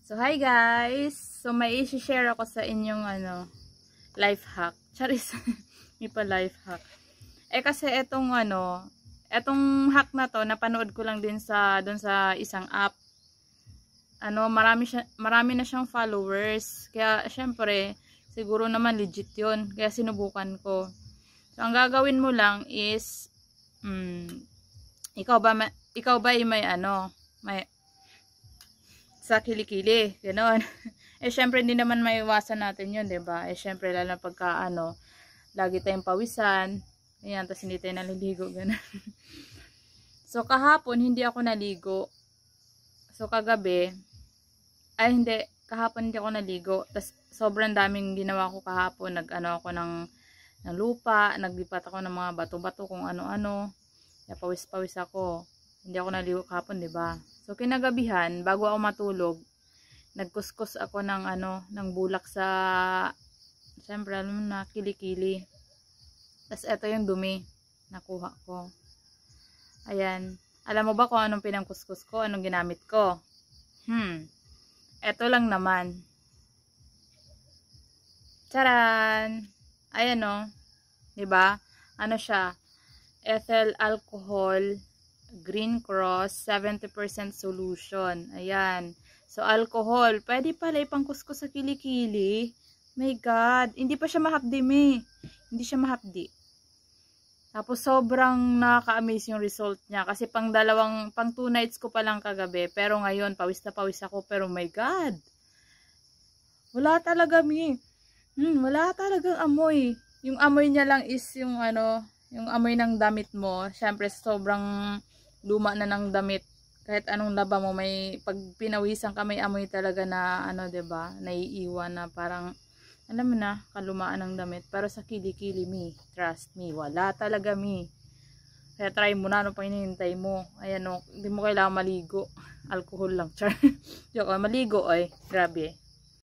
So, hi guys! So, may i-share ako sa inyong life hack. Charis, may pa life hack. Kasi etong hack na to, napanood ko lang din doon sa isang app. Marami na siyang followers. Kaya, syempre, siguro naman legit yun. Kaya sinubukan ko. So, ang gagawin mo lang is, ikaw ba ay may sa kilikili, ganoon. Syempre hindi naman maiwasan natin 'yun, 'di ba? Syempre lalo pagka lagi tayong pawisan, ayan, tapos hindi tayo naliligo, ganoon. So kahapon hindi ako naligo. So kahapon hindi ako naligo. Tapos sobrang daming ginawa ko kahapon, ako ng lupa, naglipat ako ng mga bato-bato kung ano-ano. Kaya pawis-pawis ako. Hindi ako naligo kahapon, 'di ba? So kinagabihan, bago ako matulog, nagkuskus ako ng bulak sa, syempre alam mo na, kilikili. Tapos eto yung dumi nakuha ko. Ayan. Alam mo ba kung anong pinangkuskus ko? Anong ginamit ko? Eto lang naman. Charan! Ayan o. 'Di ba? Ano siya? Ethyl alcohol, Green Cross, 70% solution. Ayan. So, alcohol. Pwede pala ipangkuskus sa kilikili. My God. Hindi pa siya mahapdi, me. Hindi siya mahapdi. Tapos, sobrang nakaka-amaze yung result niya. Kasi pang 2 nights ko pa lang kagabi. Pero ngayon, pawis na pawis ako. Pero my God. Wala talaga, me. Wala talagang amoy. Yung amoy niya lang is yung yung amoy ng damit mo. Syempre, sobrang luma na ng damit. Kahit anong laba mo, pag pinawisan ka, may amoy talaga na, 'di ba? Naiiwan na parang, alam mo na, kalumaan ng damit. Pero sa kilikili, me, trust me, wala talaga, me. Kaya try mo na, pang hinihintay mo. Ayan, hindi mo kailangan maligo. Alcohol lang, char. Joke, maligo, grabe.